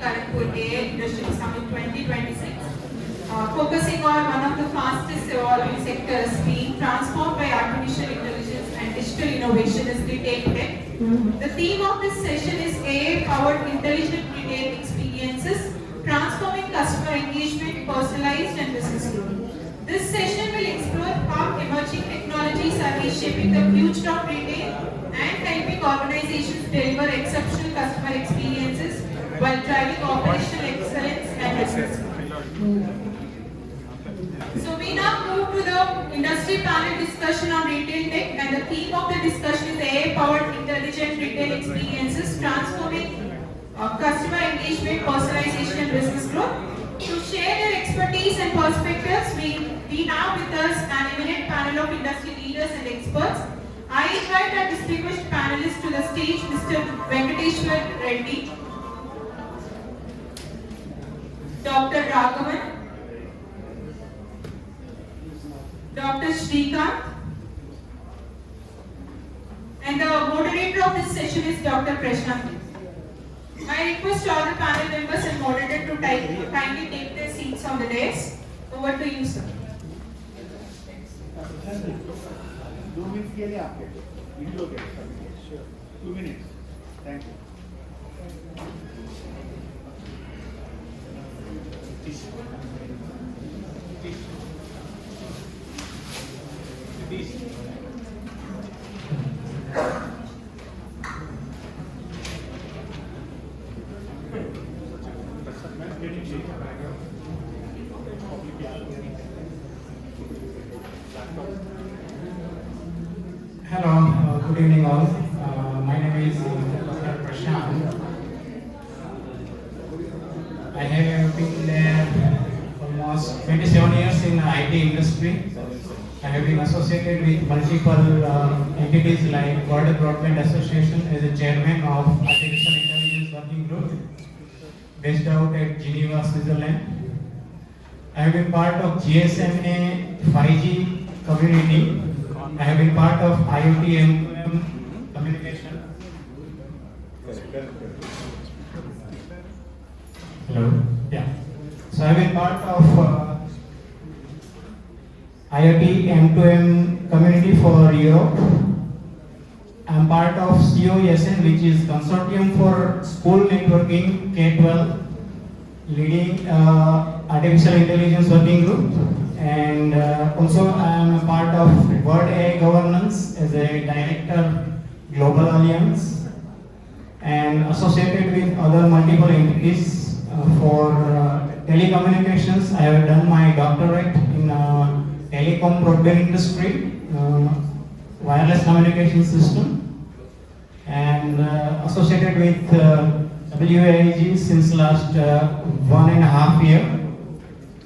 Kharagpur AI Leadership Summit 2026, focusing on one of the fastest evolving sectors being transformed by artificial intelligence and digital innovation is retail tech. The theme of this session is AI-powered intelligent retail experiences, transforming customer engagement, personalized and business growth. This session will explore how emerging technologies are reshaping the future of retail and helping organizations deliver exceptional customer experiences while driving operational excellence and business growth. So we now move to the industry panel discussion on retail tech, and the theme of the discussion is AI-powered intelligent retail experiences, transforming customer engagement, personalization and business growth. To share their expertise and perspectives, we have with us an eminent panel of industry leaders and experts. I invite our distinguished panelists to the stage, Mr. Venkateshwar Reddy, Dr. Raghavan, Dr. Srikanth, and the moderator of this session is Dr. Prashant. I request all the panel members and moderator to kindly take their seats on the dais. Over to you, sir. 2 minutes के लिए आपके video के sure 2 minutes. Thank you. Hello, good evening all. My name is Dr. Prashant. I have been there almost 27 years in the IT industry. I have been associated with multiple entities like World Broadband Association as a chairman of Artificial Intelligence Working Group based out at Geneva, Switzerland. I have been part of GSMA 5G community. I have been part of IoT M2M communication. Hello? Yeah. So I have been part of IoT M2M community for Europe. I am part of COESN, which is Consortium for School Networking K-12, leading Artificial Intelligence Working Group. And also I am a part of World AI Governance as a Director Global Alliance and associated with other multiple entities for telecommunications. I have done my doctorate in telecom broadband industry, wireless communication system, and associated with WAIG since last 1.5 years.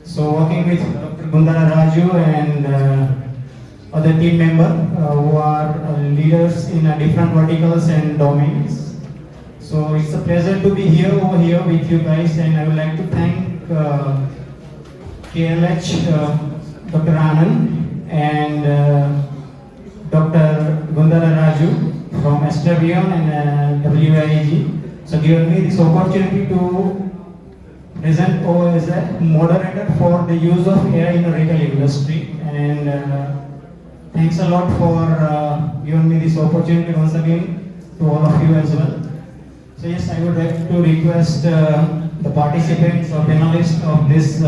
So working with Dr. Gundala Raju and other team members who are leaders in different verticals and domains. So it's a pleasure to be over here with you guys, and I would like to thank KLH, Dr. Anand and Dr. Gundala Raju from Astravion and WIG. So given me this opportunity to present as a moderator for the use of AI in the retail industry, and thanks a lot for giving me this opportunity once again to all of you as well. So yes, I would like to request the participants or panelists of this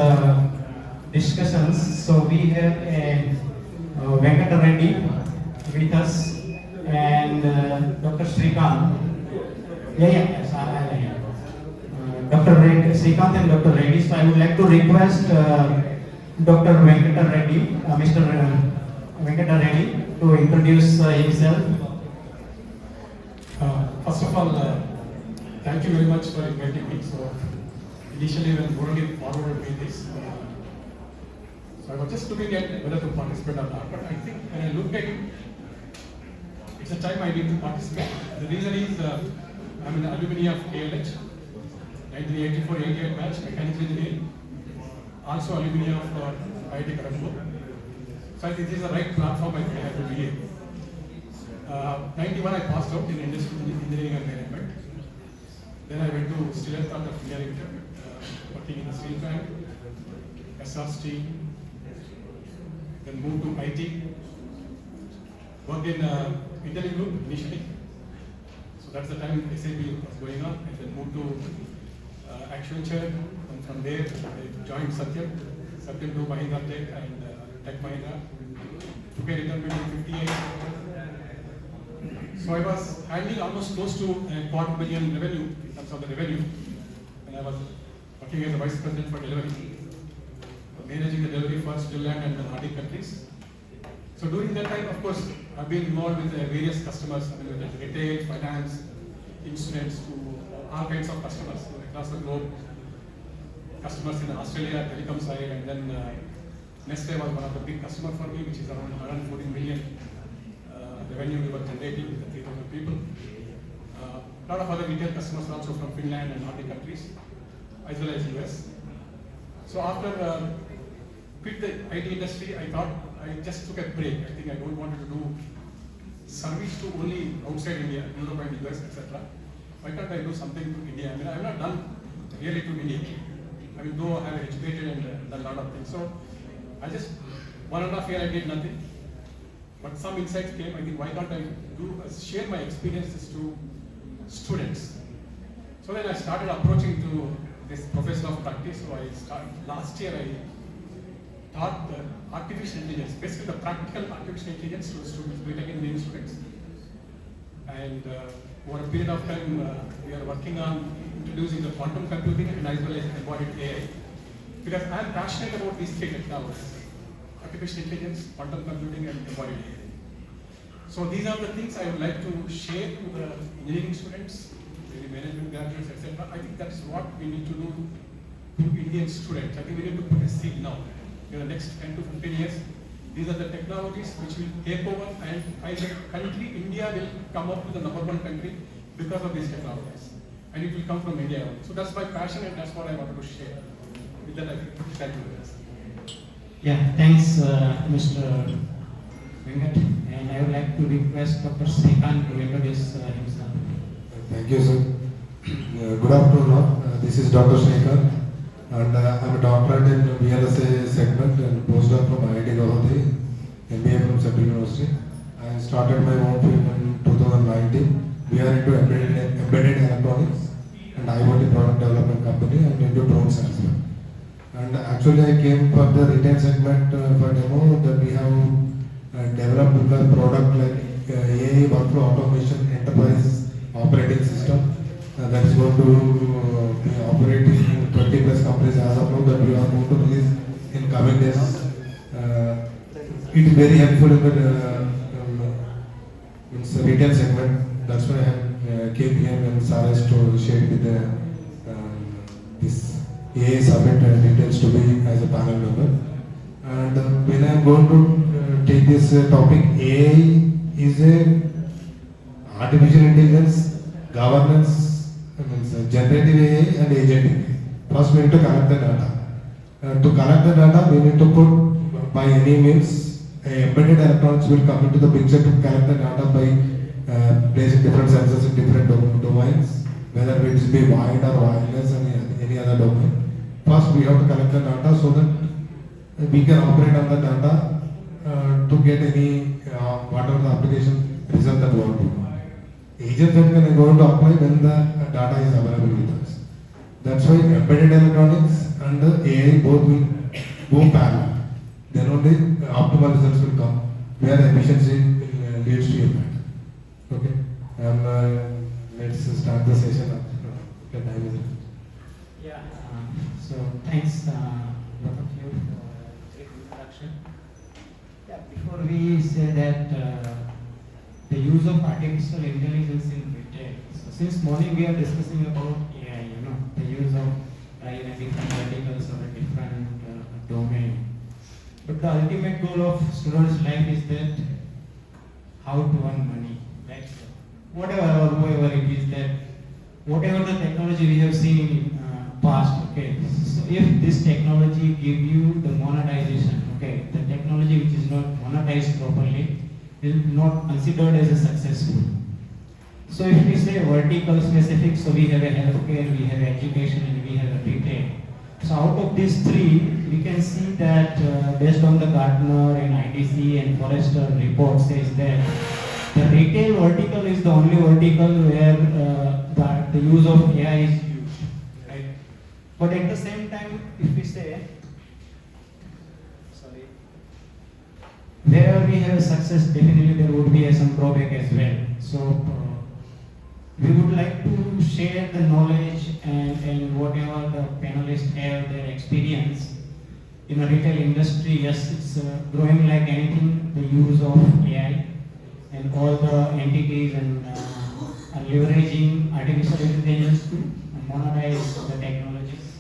discussions. So we have a Venkata Reddy with us and Dr. Srikanth. Yes, I am. Dr. Srikanth and Dr. Reddy. So I would like to request Dr. Venkata Reddy, Mr. Venkata Reddy, to introduce himself. First of all, thank you very much for inviting me. So initially when Murugan forwarded me this, so I was just looking at whether to participate or not. But I think when I look at it, it's a time I need to participate. The reason is I'm an alumni of KLH. 1984-88 batch, mechanical engineering, also alumni of IIT Kharagpur. So I think this is the right platform I think I have to be here. 91 I passed out in industrial engineering and management. Then I went to Steel Plant of India Limited, working in the steel plant, SR Steel. Then moved to IT. Worked in Italy Group initially. So that's the time SAP was going on. And then moved to Accenture. And from there, I joined Satyam to Mahindra Tech and Tech Mahindra. Took a retirement in 58. So I was handling almost close to $250,000 revenue in terms of the revenue. And I was working as a vice president for delivery, managing the delivery for Finland and the Nordic countries. So during that time, of course, I've been involved with various customers, I mean, with retail, finance, insurance, to all kinds of customers across the globe. Customers in Australia, telecom side, and then Nestle was one of the big customers for me, which is around 114 million revenue we were generating with the 3,000 people. A lot of other retail customers also from Finland and Nordic countries, as well as US. So after quit the IT industry, I thought I just took a break. I think I don't want to do service to only outside India, Europe and US, etc. Why can't I do something to India? I mean, I have not done really to India. I mean, though I have educated and done a lot of things. So I just 1.5 years I did nothing. But some insights came. I think, why can't I share my experiences to students? So then I started approaching to this professor of practice. So last year I taught the artificial intelligence, basically the practical artificial intelligence to students, engineering students. And over a period of time, we are working on introducing the quantum computing and as well as embodied AI. Because I am passionate about these three technologies: artificial intelligence, quantum computing, and embodied AI. So these are the things I would like to share to the engineering students, the management graduates, etc. I think that's what we need to do to Indian students. I think we need to put a seed now. In the next 10 to 15 years, these are the technologies which will take over, and I think country, India, will come up with the #1 country because of these technologies. And it will come from India. So that's my passion, and that's what I wanted to share. With that, I think thank you. Yeah, thanks, Mr. Venkat. And I would like to request Dr. Srikanth to introduce himself. Thank you, sir. Good afternoon, all. This is Dr. Srikanth, and I'm a doctorate in VLSA segment and postdoc from IIT Guwahati, MBA from Central University. I started my own firm in 2019. We are into embedded electronics and IoT product development company and into drones as well. And actually, I came for the retail segment for demo that we have developed a product like AI workflow automation enterprise operating system that is going to be operating in 20 plus companies as of now, that we are going to release in coming days. It is very helpful in the retail segment. That's why I came here and Saraj to share with this AI summit details to be as a panel member. And when I am going to take this topic, AI is a artificial intelligence, governance, generative AI and agentic AI. First we need to collect the data. To collect the data, we need to put by any means embedded electronics will come into the picture to collect the data by placing different sensors in different domains, whether it is be wired or wireless and any other domain. First we have to collect the data so that we can operate on the data to get any whatever the application result that we want to. Agents that can go to apply when the data is available with us. That's why embedded electronics and the AI both will go parallel. Then only optimal results will come where efficiency leads to impact. Okay, let's start the session. The time is up. Yeah. So thanks, both of you, for the introduction. Yeah. Before we say that the use of artificial intelligence in retail. So since morning we are discussing about AI. The use of AI in a different verticals or a different domain. But the ultimate goal of students' life is that how to earn money. Right? Whatever or whoever it is, that whatever the technology we have seen in past, okay. So if this technology give you the monetization, okay, the technology which is not monetized properly is not considered as a successful. So if we say vertical specific, so we have a healthcare, we have education, and we have a retail. So out of these three, we can see that based on the Gartner and IDC and Forrester report says that the retail vertical is the only vertical where the use of AI is used, right? But at the same time, if we say, where we have success, definitely there would be some drawback as well. So we would like to share the knowledge and whatever the panelists have their experience in the retail industry. Yes, it's growing like anything, the use of AI and all the entities and are leveraging artificial intelligence to monetize the technologies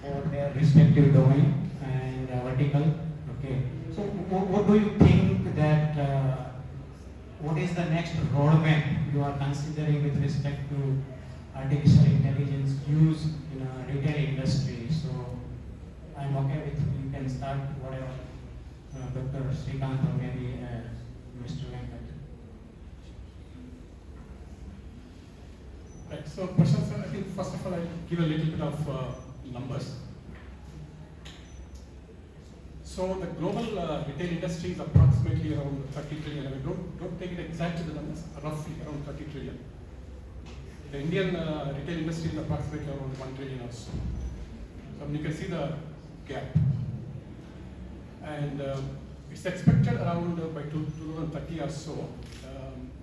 for their respective domain and vertical. Okay. So what do you think that, what is the next roadmap you are considering with respect to artificial intelligence use in a retail industry? So I'm okay with, you can start whatever, Dr. Srikanth or maybe Mr. Venkat. Right, so Prashant sir, I think first of all I'll give a little bit of numbers. So the global retail industry is approximately around 30 trillion. I mean, don't take it exactly the numbers, roughly around 30 trillion. The Indian retail industry is approximately around 1 trillion or so. So you can see the gap. And it's expected around by 2030 or so,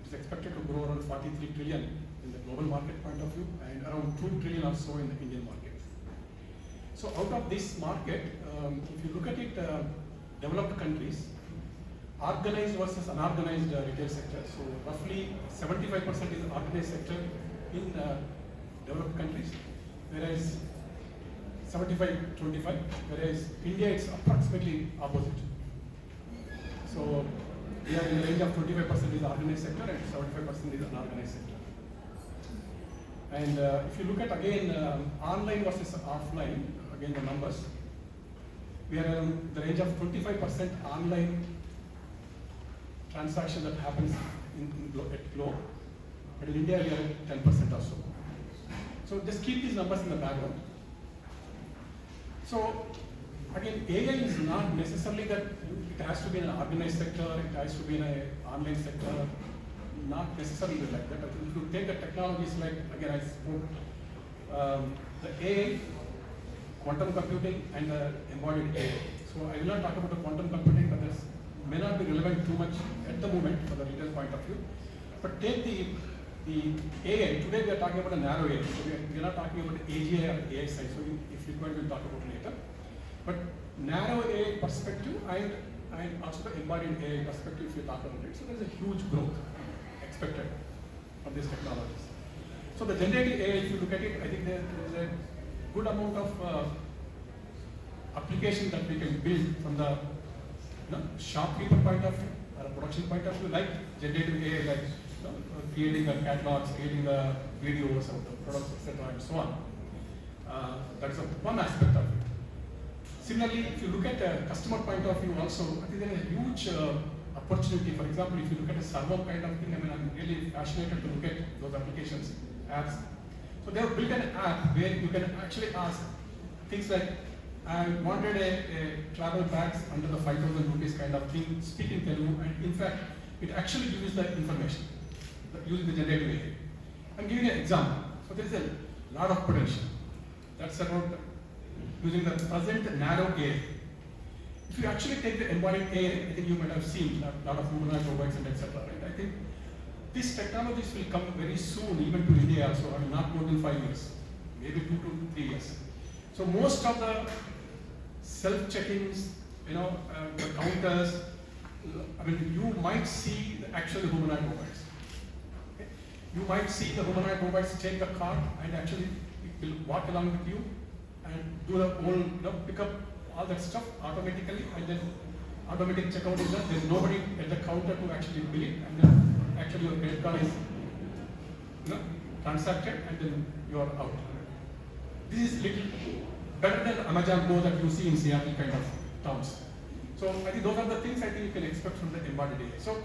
it's expected to grow around 43 trillion in the global market point of view and around 2 trillion or so in the Indian market. So out of this market, if you look at it, developed countries, organized versus unorganized retail sector. So roughly 75% is organized sector in developed countries, whereas 75-25, whereas India is approximately opposite. So we are in the range of 25% is organized sector and 75% is unorganized sector. And if you look at again online versus offline, again the numbers, we are in the range of 25% online transaction that happens at globe, but in India we are at 10% or so. So just keep these numbers in the background. So again, AI is not necessarily that it has to be in an organized sector, it has to be in an online sector, not necessarily like that. But if you take the technologies like, again I spoke, the AI, quantum computing and the embodied AI. So I will not talk about the quantum computing, but this may not be relevant too much at the moment from the retail point of view. But take the AI, today we are talking about a narrow AI, so we are not talking about AGI or AI side, so if required we'll talk about later. But narrow AI perspective and also the embodied AI perspective if you talk about it. So there's a huge growth expected from these technologies. So the generative AI, if you look at it, I think there is a good amount of application that we can build from the shopkeeper point of view or a production point of view, like generative AI, like creating the catalogs, creating the videos of the products, etc., and so on. That's one aspect of it. Similarly, if you look at a customer point of view also, I think there is a huge opportunity. For example, if you look at a server kind of thing, I mean, I'm really fascinated to look at those applications, apps. So they have built an app where you can actually ask things like, I wanted a travel bags under the 5,000 rupees kind of thing, speak in Telugu, and in fact, it actually gives the information using the generative AI. I'm giving an example. So there is a lot of potential. That's about using the present narrow AI. If you actually take the embodied AI, I think you might have seen a lot of humanoid robots and etc. Right? I think these technologies will come very soon, even to India also. I mean, not more than 5 years, maybe 2 to 3 years. So most of the self-check-ins, the counters, I mean, you might see the actual humanoid robots. Okay? You might see the humanoid robots take the cart and actually it will walk along with you and do the whole, pick up all that stuff automatically, and then automatic checkout is done. There's nobody at the counter to actually bill it, and then actually your credit card is transacted, and then you are out. This is little better than Amazon Go that you see in Seattle kind of towns. So I think those are the things I think you can expect from the embodied AI. So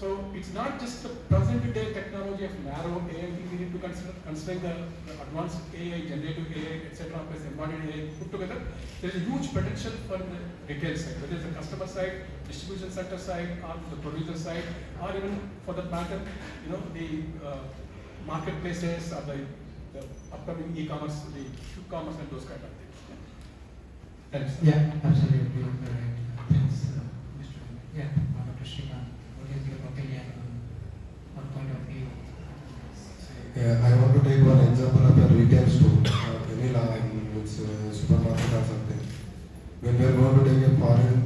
So it's not just the present day technology of narrow AI, we need to consider the advanced AI, generative AI, etc. plus embodied AI put together. There is a huge potential for the retail side, whether it's the customer side, distribution center side, or the producer side, or even for that matter, the marketplaces or the upcoming e-commerce, the quick commerce and those kind of things. Thanks. Yeah, absolutely. Thanks, Mr. Yeah, Dr. Srikanth, what is your opinion or point of view? I want to take one example of a retail store, any supermarket or something. When we are going to take a foreign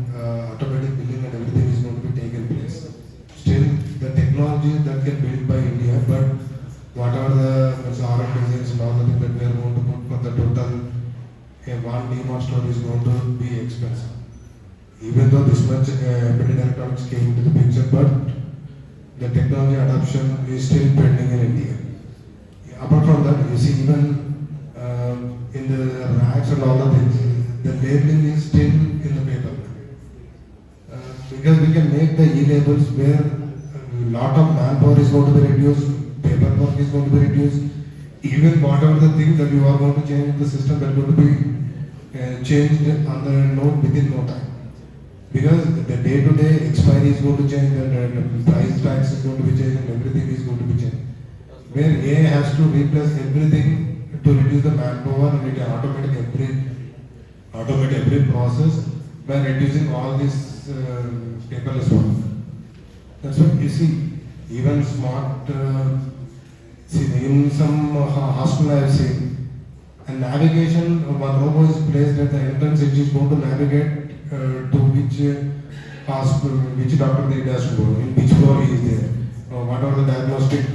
automatic billing and everything is going to be taken place. Still, the technology that can built by India, but whatever the RM designs and all the things that we are going to put for the total one DMart store is going to be expensive. Even though this much embedded electronics came into the picture, but the technology adoption is still pending in India. Apart from that, you see even in the racks and all the things, the labeling is still in the paper. Because we can make the e-labels where a lot of manpower is going to be reduced, paperwork is going to be reduced, even whatever the thing that you are going to change in the system that is going to be changed on the note within no time. Because the day-to-day expiry is going to change, the price tags is going to be changed, and everything is going to be changed. Where AI has to replace everything to reduce the manpower and it automate every process by reducing all this paperless work. That's what you see. Even smart, in some hospital I have seen, and navigation, one robot is placed at the entrance, it is going to navigate to which hospital, which doctor they has to go, in which floor he is there. What are the diagnostic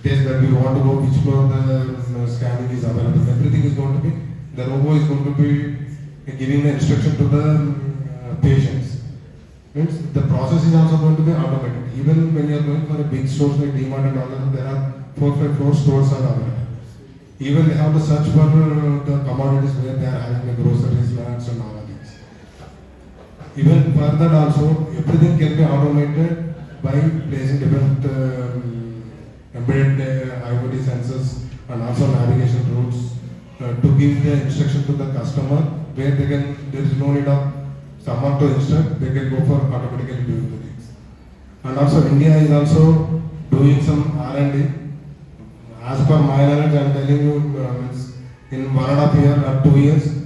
tests that we want to go, which floor the scanning is available. Everything is going to be, the robot is going to be giving the instruction to the patients. Means the process is also going to be automated. Even when you are going for a big stores like DMart and all that, there are 4-5 floor stores are available. Even they have to search for the commodities where they are having the groceries, nuts and all of these. Even further also, everything can be automated by placing different embedded IoT sensors and also navigation routes to give the instruction to the customer where they can, there is no need of someone to instruct, they can go for automatically doing the things. And also India is also doing some R&D. As per my knowledge, I am telling you, in 1.5 years or 2 years,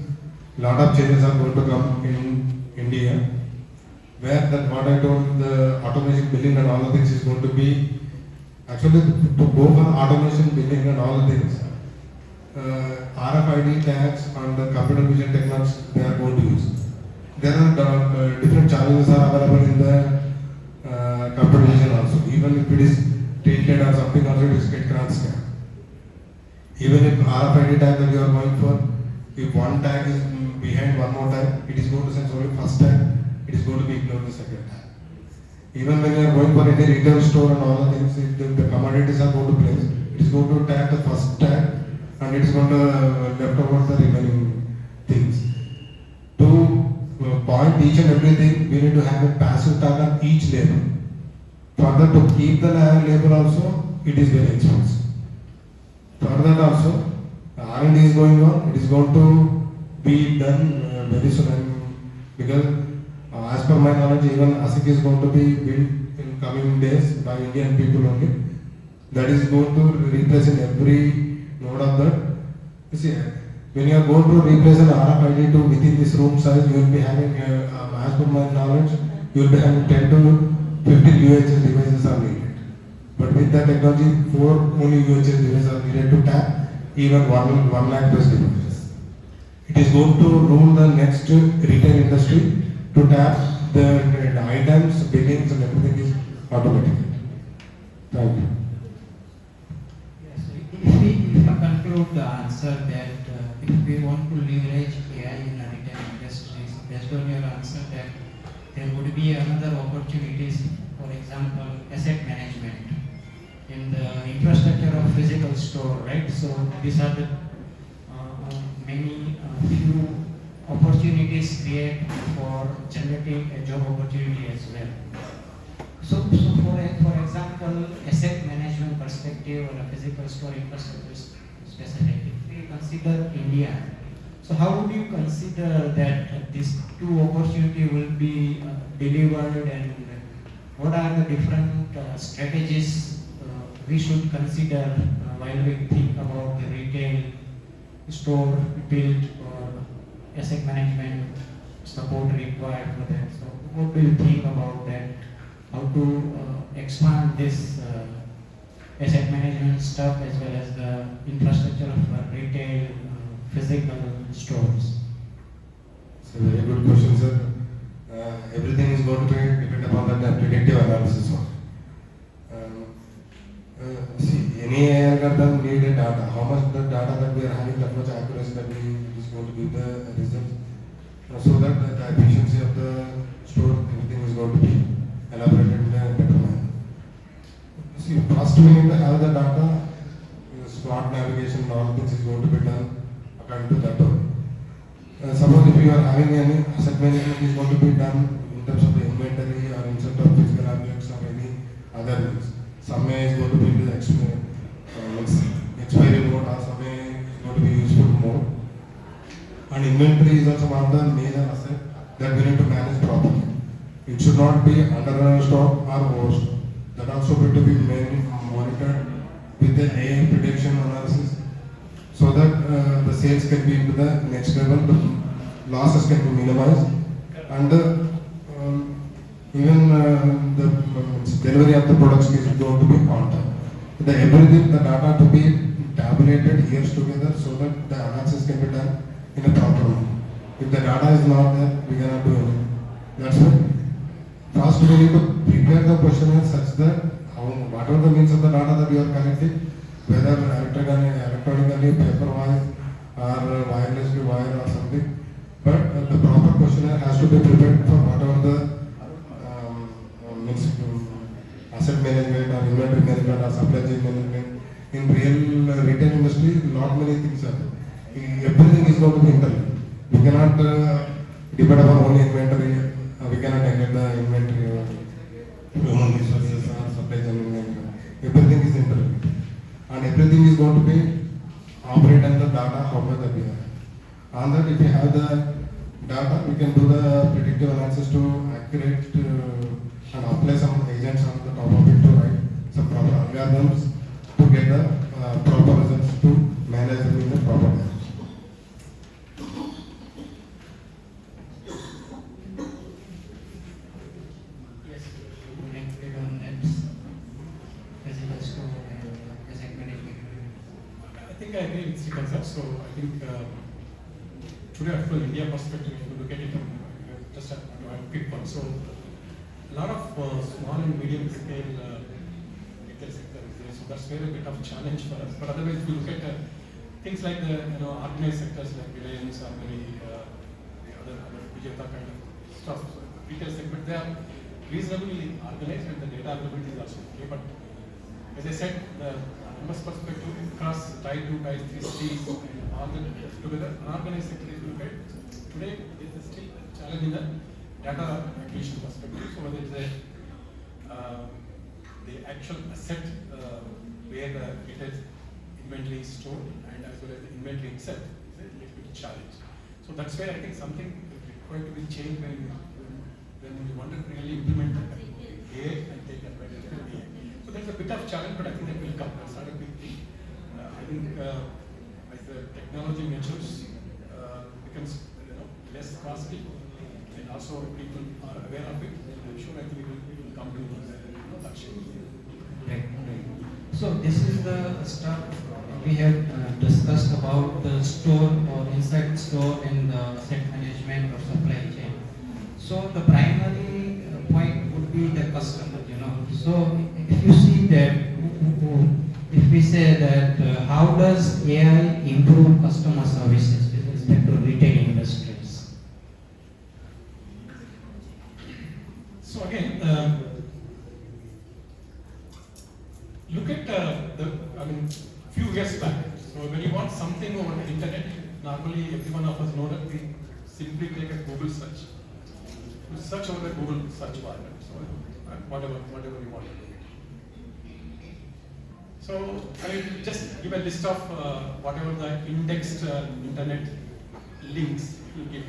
lot of changes are going to come in India. Where that what I told, the automation billing and all the things is going to be, actually to go for automation billing and all the things, RFID tags and the computer vision technologies they are going to use. There are different challenges are available in the computer vision also. Even if it is tilted or something also, it is get cannot scan. Even if RFID tag that you are going for, if one tag is behind one more tag, it is going to sense only first tag, it is going to be ignored the second tag. Even when you are going for any retail store and all the things, if the commodities are going to place, it is going to tag the first tag and it is going to left over the remaining things. To point each and everything, we need to have a passive tag on each label. Further, to keep the label also, it is very expensive. Further also, R&D is going on, it is going to be done very soon, because as per my knowledge, even ASIC is going to be built in coming days by Indian people only. That is going to replace in every node of that. You see, when you are going to replace an RFID to within this room size, you will be having, as per my knowledge, you will be having 10 to 15 UHS devices are needed. But with that technology, 4 only UHS devices are needed to tap even 1 lakh plus devices. It is going to rule the next retail industry to tap the items, billings and everything is automatic. Thank you. Yes, if we conclude the answer that if we want to leverage AI in the retail industries, based on your answer that there would be another opportunities, for example, asset management in the infrastructure of physical store, right? So these are the many few opportunities create for generating a job opportunity as well. So for example, asset management perspective or a physical store infrastructure specific, if we consider India, so how would you consider that these two opportunity will be delivered, and what are the different strategies we should consider while we think about the retail store build or asset management support required for that? So what do you think about that? How to expand this asset management stuff as well as the infrastructure of retail physical stores? It's a very good question, sir. Everything is going to be depend upon the predictive analysis of. See, any AI algorithm need a data. How much the data that we are having, that much accuracy that is going to give the results, so that the efficiency of the store, everything is going to be elaborated in a better manner. See, first we need to have the data, smart navigation, all things is going to be done according to that one. Suppose if you are having any asset management is going to be done in terms of the inventory or in terms of physical objects or any other means. Some way is going to be in the expiry mode, or some way is going to be useful mode. And inventory is also one of the major asset that we need to manage properly. It should not be under stock or overstock. That also going to be monitored with the AI prediction analysis, so that the sales can be into the next level, the losses can be minimized, and even the delivery of the products is going to be on time. Everything, the data to be tabulated years together, so that the analysis can be done in a proper way. If the data is not there, we cannot do anything. That's why first we need to prepare the questionnaire such that what are the means of the data that you are collecting, whether electronically, paper-wise, or wirelessly wire or something. But the proper questionnaire has to be prepared for whatever the asset management or inventory management or supply chain management. In real retail industry, not many things are there. Everything is going to be interlinked. We cannot depend upon only inventory. We cannot neglect the inventory or human resources or supply chain inventory. Everything is interlinked. And everything is going to be operate on the data how much that we have. On that, if we have the data, we can do the predictive analysis to accurate and apply some agents on the top of it to write some proper algorithms to get the proper results to manage them in the proper way. Yes, connected on that physical store and asset management. I think I agree with Srikant. So I think today, from India perspective, if you look at it, just to have a quick one. So a lot of small and medium scale retail sector is there. So that's where a bit of challenge for us. But otherwise, if you look at things like the organized sectors like Reliance or maybe the other Vijayata kind of stuff, so retail segment, they are reasonably organized and the data availability is also okay. But as I said, the numbers perspective across Tier 2, Tier 3 cities and all that together, unorganized sector, if you look at today, it is still a challenge in the data acquisition perspective. So whether it's the actual asset where the retail inventory is stored and as well as the inventory itself is a little bit challenge. So that's where I think something is required to be changed when we want to really implement AI and take advantage of AI. So there's a bit of challenge, but I think that will come. That's not a big thing. I think as the technology matures, becomes less costly, and also people are aware of it, then I'm sure I think it will come to that shape. Right. So this is the stuff we have discussed about the store or inside store and the asset management or supply chain. So the primary point would be the customer, So if you see that, if we say that how does AI improve customer services with respect to retail industries? So again, look at few years back. So when you want something over the internet, normally every one of us know that we simply take a Google search. We search over the Google search bar. So whatever you want to do it. So I will just give a list of whatever the indexed internet links you give.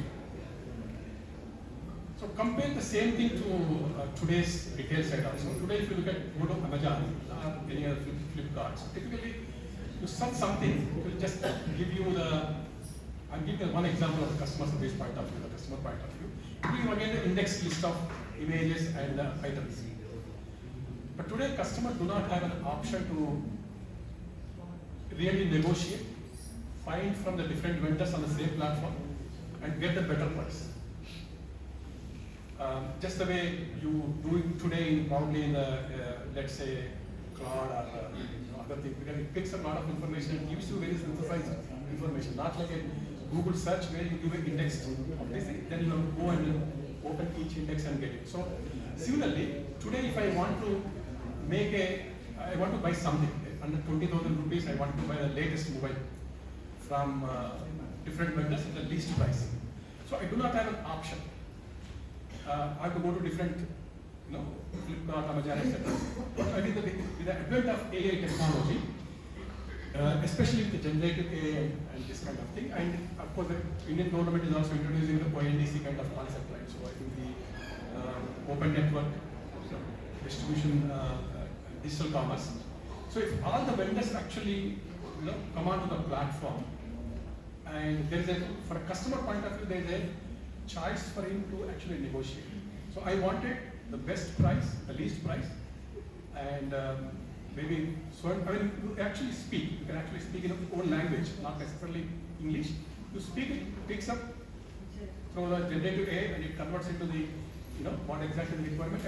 So compare the same thing to today's retail side also. Today if you look at go to Amazon or any other Flipkart, so typically you search something, it will just give you the, I'll give you one example of the customer service point of view, the customer point of view. It will give you again the indexed list of images and items. But today customers do not have an option to really negotiate, find from the different vendors on the same platform and get the better price. Just the way you do it today, probably in the, let's say, cloud or other thing, because it picks up a lot of information and gives you very synthesized information, not like a Google search where you give an index of this thing, then you go and open each index and get it. So similarly, today if I want to I want to buy something under 20,000 rupees, I want to buy the latest mobile from different vendors at the least price. So I do not have an option. I have to go to different, Flipkart, Amazon, etc. I think with the advent of AI technology, especially with the generative AI and this kind of thing, and of course the Indian government is also introducing the ONDC kind of concept, right? So I think the open network, distribution, digital commerce. So if all the vendors actually, come onto the platform, and there is for a customer point of view, there is a choice for him to actually negotiate. So I wanted the best price, the least price, and maybe, so I mean, you actually speak, you can actually speak in your own language, not necessarily English. You speak it, picks up through the generative AI and it converts into the, what exactly the requirement,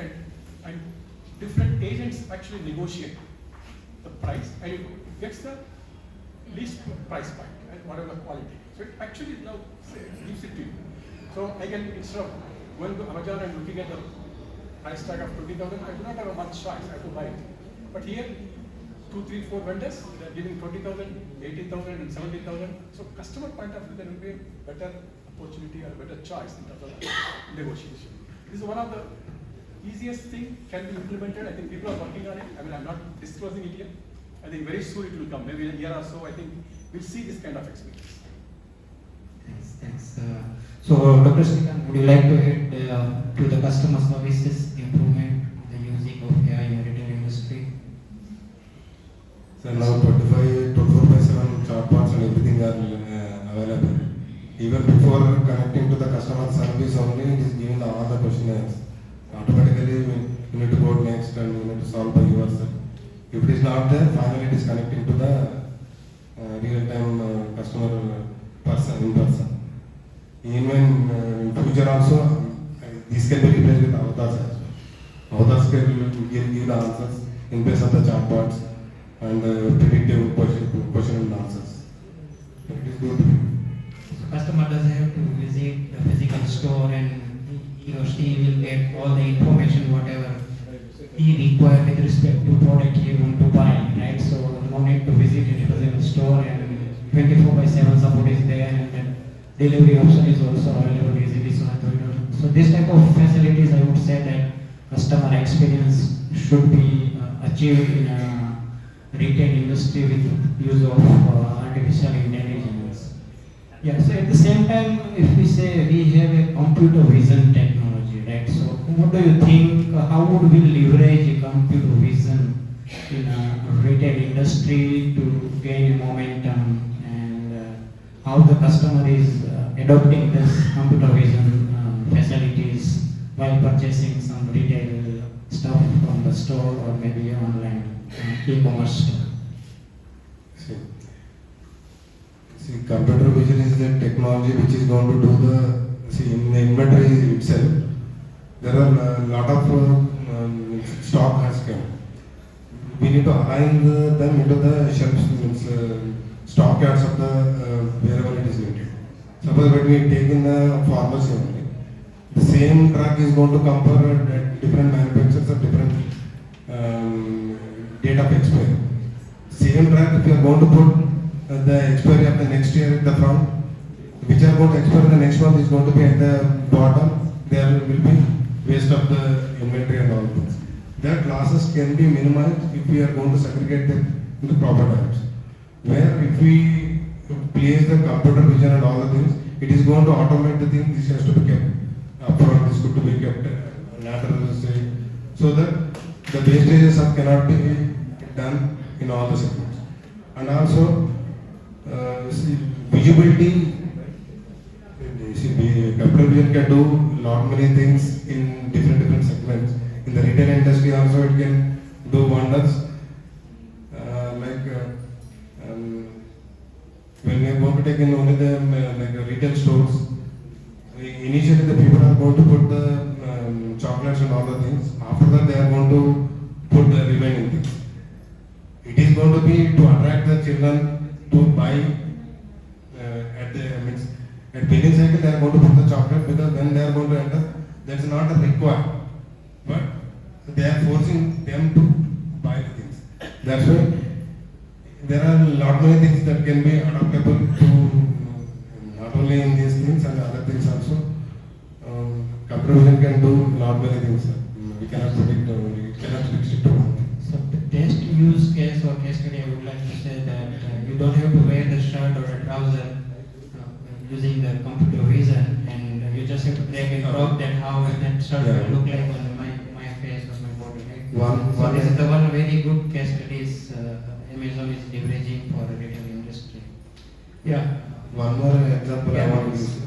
and different agents actually negotiate the price and it gets the least price point and whatever quality. So it actually now gives it to you. So I can, instead of going to Amazon and looking at the price tag of 20,000, I do not have a much choice, I have to buy it. But here, 2, 3, 4 vendors, they are giving 20,000, 18,000 and 17,000. So customer point of view, there will be a better opportunity or a better choice in terms of negotiation. This is one of the easiest thing can be implemented. I think people are working on it. I mean, I'm not disclosing it here. I think very soon it will come. Maybe in a year or so, I think we'll see this kind of experience. Thanks. So, Dr. Srikanth, would you like to add to the customer services improvement, the using of AI in the retail industry? So now 24/7 chatbots and everything are available. Even before connecting to the customer service only, it is giving all the questionnaires. Automatically, you need to go next and you need to solve by yourself. If it is not there, finally it is connecting to the real-time customer person in person. Even in future also, this can be replaced with avatars as well. Avatars can give the answers in place of the chatbots and predictive question and answers. It is good. Customer doesn't have to visit the physical store and he or she will get all the information whatever he requires with respect to product he want to buy, right? So no need to visit a physical store and 24/7 support is there and delivery option is also available easily. So this type of facilities, I would say that customer experience should be achieved in a retail industry with use of artificial intelligence. Yeah, so at the same time, if we say we have a computer vision technology, right? So what do you think, how would we leverage a computer vision in a retail industry to gain momentum, and how the customer is adopting this computer vision facilities while purchasing some retail stuff from the store or maybe online e-commerce store? See, computer vision is the technology which is going to do in the inventory itself. There are a lot of stock has come. We need to align them into the shelves, stock yards of the wherever it is needed. Suppose when we take in the pharmacy only, the same drug is going to compare at different manufacturers of different date of expiry. Same drug, if you are going to put the expiry of the next year at the front, which are going to expire the next month is going to be at the bottom, there will be waste of the inventory and all things. their classes can be minimized if we are going to segregate them into proper types. Where if we place the computer vision and all the things, it is going to automate the thing. This has to be kept upfront, this could to be kept lateral, say, so that the wastages cannot be done in all the segments. And also, visibility. Computer vision can do lot many things in different segments. In the retail industry also it can do wonders. When we are going to take in only the retail stores, initially the people are going to put the chocolates and all the things. After that they are going to put the remaining things. It is going to be to attract the children to buy at billing cycle they are going to put the chocolate, because when they are going to enter, that is not a required, but they are forcing them to buy the things. That's why there are a lot many things that can be adaptable to not only in these things and other things also. Computer vision can do lot many things. We cannot predict, it cannot restrict to one thing. So the best use case or case study, I would like to say that you don't have to wear the shirt or a trouser using the computer vision, and you just have to drag and drop that how that shirt will look like on my face or my body. Right? So this is the one very good case studies Amazon is leveraging for the retail industry. Yeah. One more example I want to use.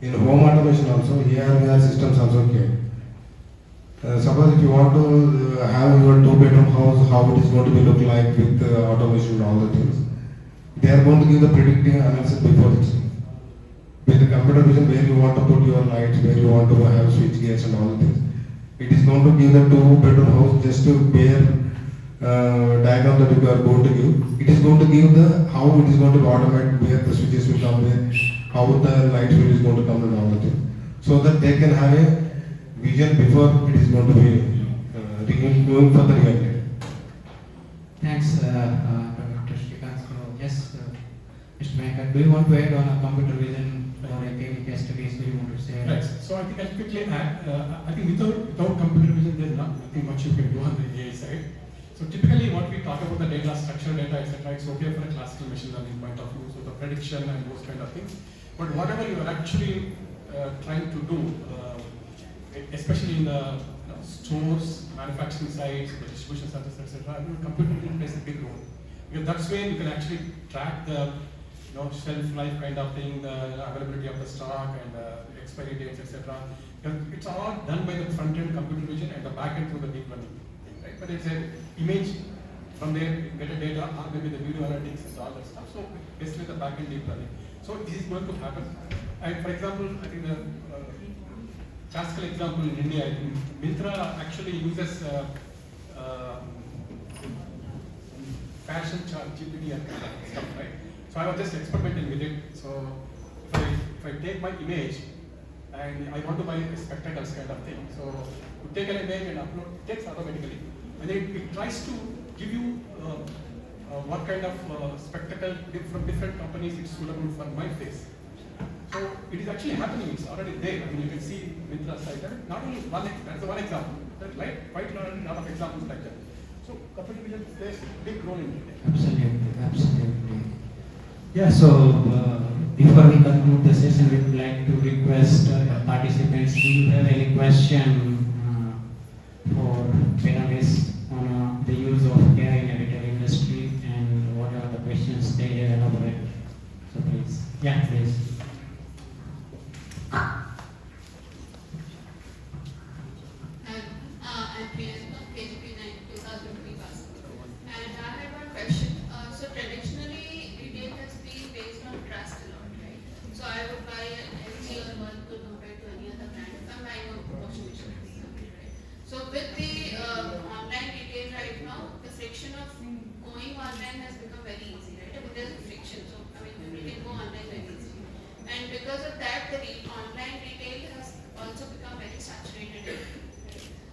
In home automation also, here we have systems also came. Suppose if you want to have your 2-bedroom house, how it is going to be look like with automation and all the things. They are going to give the predicting analysis before it's with the computer vision, where you want to put your lights, where you want to have switch gears and all the things. It is going to give the 2-bedroom house just to bare diagram that you are going to give. It is going to give the how it is going to automate, where the switches will come, where how the light switch is going to come and all the things. So that they can have a vision before it is going to be going for the reality. Thanks, Dr. Shrikant. So, yes, Mr. Venkat, do you want to add on a computer vision or a case studies? Do you want to say? Right. So I think I'll quickly add. I think without computer vision, there's nothing much you can do on the AI side. So typically, what we talk about the data, structured data, etc., it's okay for a classical machine learning point of view, so the prediction and those kind of things. But whatever you are actually trying to do, especially in the stores, manufacturing sites, the distribution centers, etc., computer vision plays a big role, because that's where you can actually track the shelf life kind of thing, the availability of the stock and expiry dates, etc. It's all done by the front end computer vision and the back end through the deep learning thing, right? But it's an image from there, you get a data, or maybe the video analytics and all that stuff. So basically the back end deep learning. So this is going to happen. And for example, I think the classical example in India, I think Myntra actually uses fashion chart GPT and kind of stuff, right? So I was just experimenting with it. So if I take my image and I want to buy spectacles kind of thing, so you take an image and upload, it takes automatically, and then it tries to give you what kind of spectacle from different companies it's suitable for my face. So it is actually happening. It's already there. I mean, you can see Myntra site. Not only one, that's one example. That's like quite a lot of examples like that. So computer vision plays a big role in it. Absolutely, absolutely. Yeah, so before we conclude the session, we would like to request participants, do you have any question for panelists on the use of AI in the retail industry, and what are the questions they have elaborated? So please, yeah, please. I'm Priyanka, KGP 2003 bus. And I had one question. So traditionally, retail has been based on trust a lot, right? So I would buy an LG or Whirlpool compared to any other brand if I'm buying a washing machine, for example, right? So with the online retail right now, the friction of going online has become very easy, right? I mean, there's a friction. So I mean, we can go online very easily. And because of that, the online retail has also become very saturated.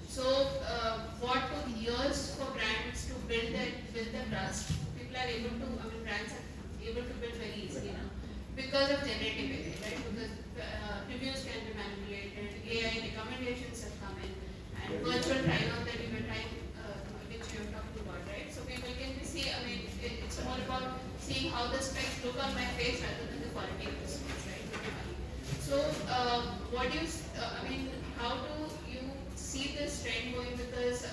So, what took years for brands to build the trust, people are able to, I mean, brands are able to build very easily now because of generative AI, right? Because reviews can be manipulated, AI recommendations have come in, and virtual try-on that we were trying what do you, I mean, how do you see this trend going? Because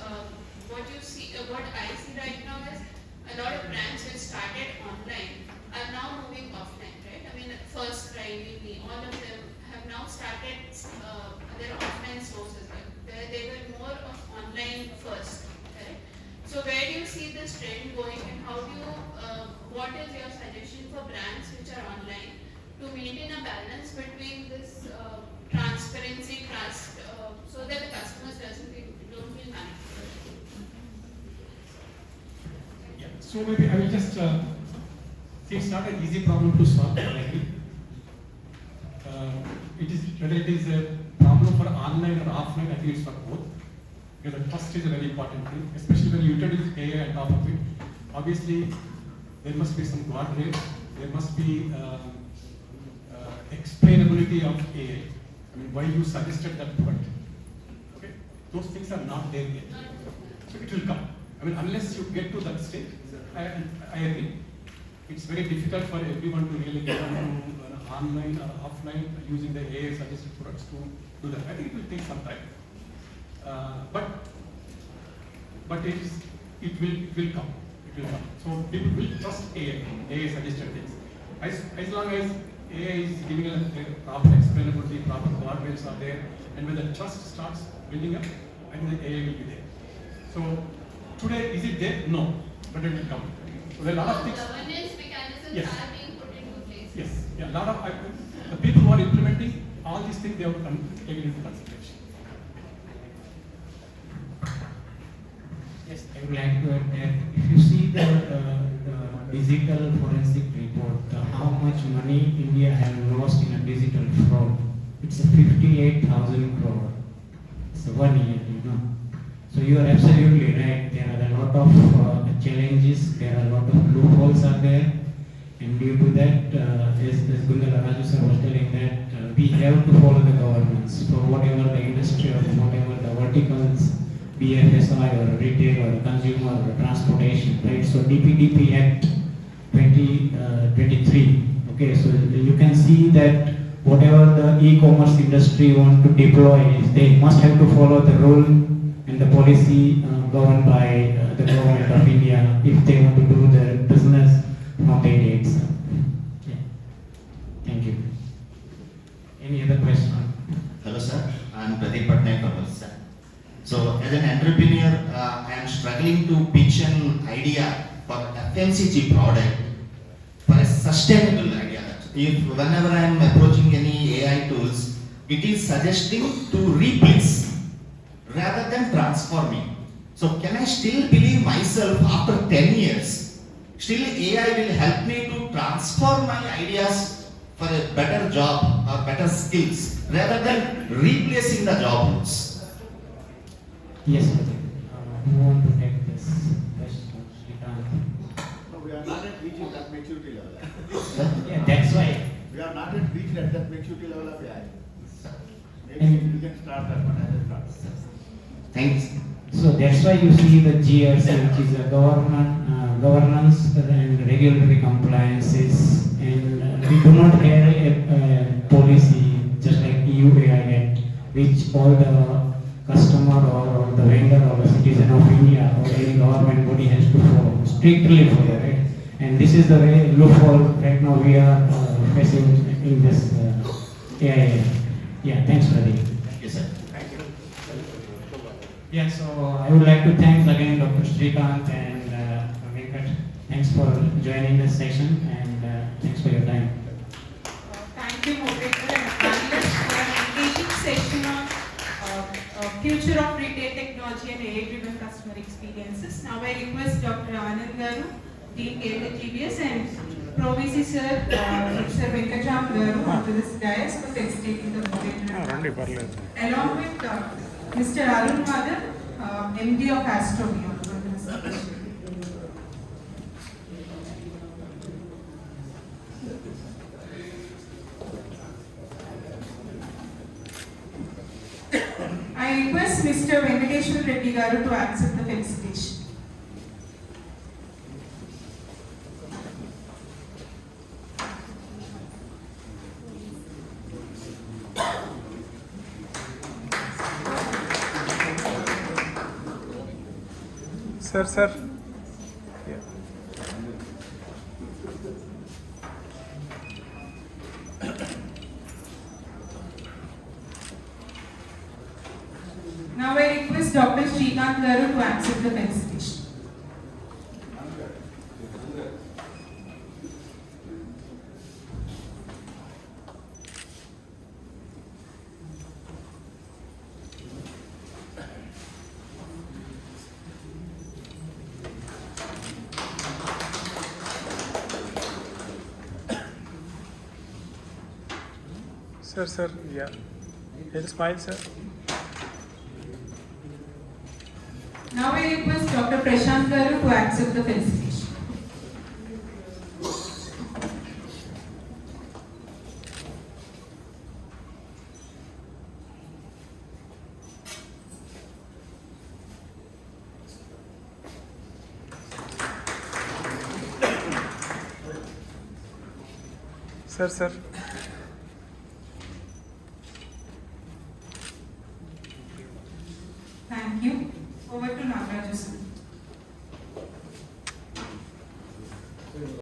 what you see, what I see right now is a lot of brands which started online are now moving offline, right? I mean, First Cry, all of them have now started their offline stores as well, where they were more of online first, right? So where do you see this trend going, and how do you, what is your suggestion for brands which are online to maintain a balance between this transparency, trust, so that the customers don't feel manipulated? Yeah. So maybe I will just see, it's not an easy problem to solve. I agree. It is, whether it is a problem for online or offline, I think it's for both. Because the trust is a very important thing, especially when you introduce AI on top of it. Obviously, there must be some guardrails. There must be explainability of AI. I mean, why you suggested that product. Okay, those things are not there yet. So it will come. I mean, unless you get to that stage, I agree. It's very difficult for everyone to really get on online or offline using the AI suggested products to do that. I think it will take some time. But it will come. It will come. So people will trust AI suggested things. As long as AI is giving a proper explainability, proper guardrails are there, and when the trust starts building up, I think the AI will be there. So today, is it there? No, but it will come. So there are a lot of things. Governance mechanisms Yes. are being put into place. Yes, yeah, a lot of the people who are implementing all these things, they have to take it into consideration. Yes, I would like to add that if you see the digital forensic report, how much money India has lost in a digital fraud, it's 58,000 crore. It's 1 year, So you are absolutely right. There are a lot of challenges. There are a lot of loopholes are there, and due to that, as Gundala Raju sir was telling that we have to follow the governance for whatever the industry or whatever the verticals, BFSI or retail or consumer or transportation, right? So DPDP Act 2023. Okay, so you can see that whatever the e-commerce industry want to deploy, they must have to follow the rule and the policy governed by the government of India if they want to do the business from their dates. Yeah. Thank you. Any other question? Hello sir, I am Pradeep Patnaik from Odisha. So as an entrepreneur, I am struggling to pitch an idea for FMCG product for a sustainable idea. If whenever I am approaching any AI tools, it is suggesting to replace rather than transforming. So can I still believe myself after 10 years? Still AI will help me to transform my ideas for a better job or better skills rather than replacing the job roles. Yes, who want to take this question? No, we are not at reaching that maturity level. Yeah, that's why. We are not at reached at that maturity level of AI. Maybe And- we can start that one as a start. Thanks. So that's why you see the GRC, which is a governance and regulatory compliances, and we do not have a policy just like EU AI Act, which all the customer or the vendor or the citizen of India or any government body has to follow, strictly follow, right? And this is the way loophole right now we are facing in this AI. Yeah, thanks, Pradeep. Yes, sir. Yeah, so I would like to thank again Dr. Srikanth and Venkat. Thanks for joining this session, and thanks for your time. Thank you, moderator and panelists, for an engaging session on future of retail technology and AI-driven customer experiences. Now I request Dr. Anand Garu, Dean Gated GBS, and Pro VC Sir, Mr. Venkatram Garu onto this dais for facilitating the moderator. Along with Mr. Arun Madhan, MD of Astromy. I request Mr. Venkateshwar Reddy Garu to accept the felicitation. Sir. Yeah. Now I request Dr. Srikanth Garu to accept the felicitation. Sir. Yeah. He'll smile, sir. Now I request Dr. Prashant Garu to accept the felicitation. Sir. Thank you. Over to Nagaraju sir.